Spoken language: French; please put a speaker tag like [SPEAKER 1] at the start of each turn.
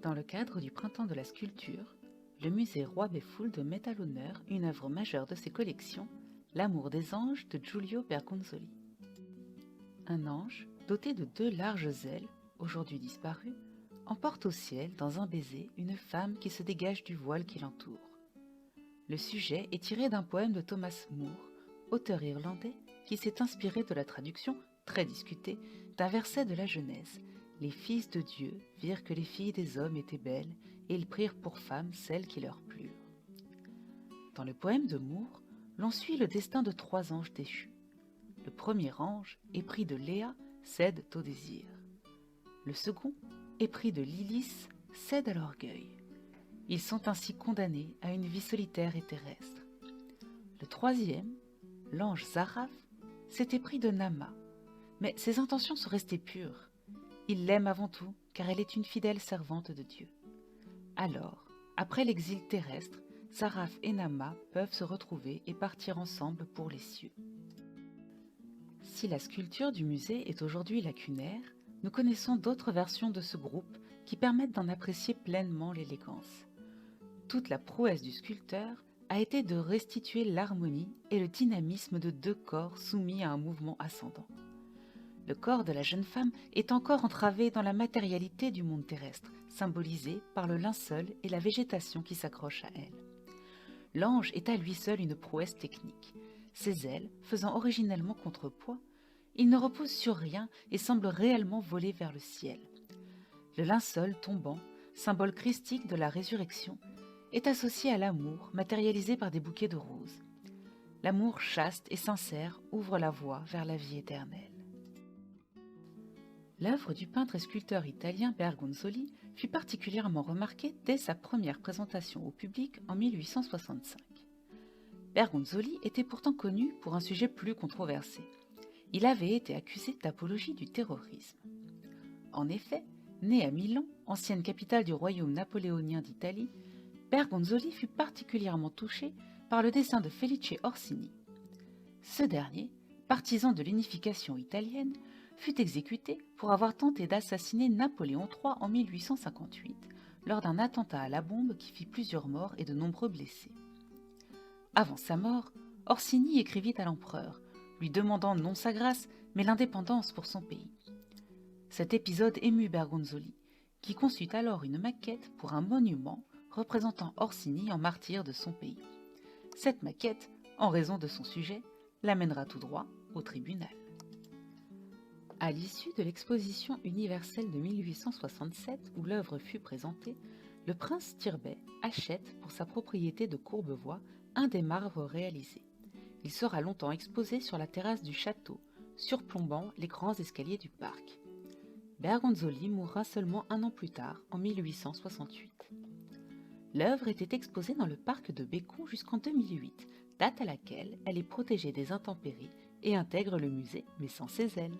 [SPEAKER 1] Dans le cadre du Printemps de la sculpture, le musée Roy-Beffoul met à l'honneur une œuvre majeure de ses collections, L'amour des anges de Giulio Bergonzoli. Un ange, doté de 2 larges ailes, aujourd'hui disparues, emporte au ciel, dans un baiser, une femme qui se dégage du voile qui l'entoure. Le sujet est tiré d'un poème de Thomas Moore, auteur irlandais, qui s'est inspiré de la traduction, très discutée, d'un verset de la Genèse. Les fils de Dieu virent que les filles des hommes étaient belles, et ils prirent pour femmes celles qui leur plurent. Dans le poème de Moore, l'on suit le destin de 3 anges déchus. Le premier ange, épris de Léa, cède au désir. Le second, épris de Lilith, cède à l'orgueil. Ils sont ainsi condamnés à une vie solitaire et terrestre. Le troisième, l'ange Zaraph, s'est épris de Nama, mais ses intentions sont restées pures. Il l'aime avant tout, car elle est une fidèle servante de Dieu. Alors, après l'exil terrestre, Zaraph et Nama peuvent se retrouver et partir ensemble pour les cieux. Si la sculpture du musée est aujourd'hui lacunaire, nous connaissons d'autres versions de ce groupe qui permettent d'en apprécier pleinement l'élégance. Toute la prouesse du sculpteur a été de restituer l'harmonie et le dynamisme de 2 corps soumis à un mouvement ascendant. Le corps de la jeune femme est encore entravé dans la matérialité du monde terrestre, symbolisé par le linceul et la végétation qui s'accrochent à elle. L'ange est à lui seul une prouesse technique. Ses ailes, faisant originellement contrepoids, il ne repose sur rien et semble réellement voler vers le ciel. Le linceul tombant, symbole christique de la résurrection, est associé à l'amour matérialisé par des bouquets de roses. L'amour chaste et sincère ouvre la voie vers la vie éternelle. L'œuvre du peintre et sculpteur italien Bergonzoli fut particulièrement remarquée dès sa première présentation au public en 1865. Bergonzoli était pourtant connu pour un sujet plus controversé. Il avait été accusé d'apologie du terrorisme. En effet, né à Milan, ancienne capitale du royaume napoléonien d'Italie, Bergonzoli fut particulièrement touché par le dessin de Felice Orsini. Ce dernier, partisan de l'unification italienne, fut exécuté pour avoir tenté d'assassiner Napoléon III en 1858 lors d'un attentat à la bombe qui fit plusieurs morts et de nombreux blessés. Avant sa mort, Orsini écrivit à l'empereur, lui demandant non sa grâce, mais l'indépendance pour son pays. Cet épisode émut Bergonzoli, qui conçut alors une maquette pour un monument représentant Orsini en martyr de son pays. Cette maquette, en raison de son sujet, l'amènera tout droit au tribunal. À l'issue de l'exposition universelle de 1867 où l'œuvre fut présentée, le prince Tirbet achète pour sa propriété de Courbevoie un des marbres réalisés. Il sera longtemps exposé sur la terrasse du château, surplombant les grands escaliers du parc. Bergonzoli mourra seulement 1 an plus tard, en 1868. L'œuvre était exposée dans le parc de Bécon jusqu'en 2008, date à laquelle elle est protégée des intempéries et intègre le musée mais sans ses ailes.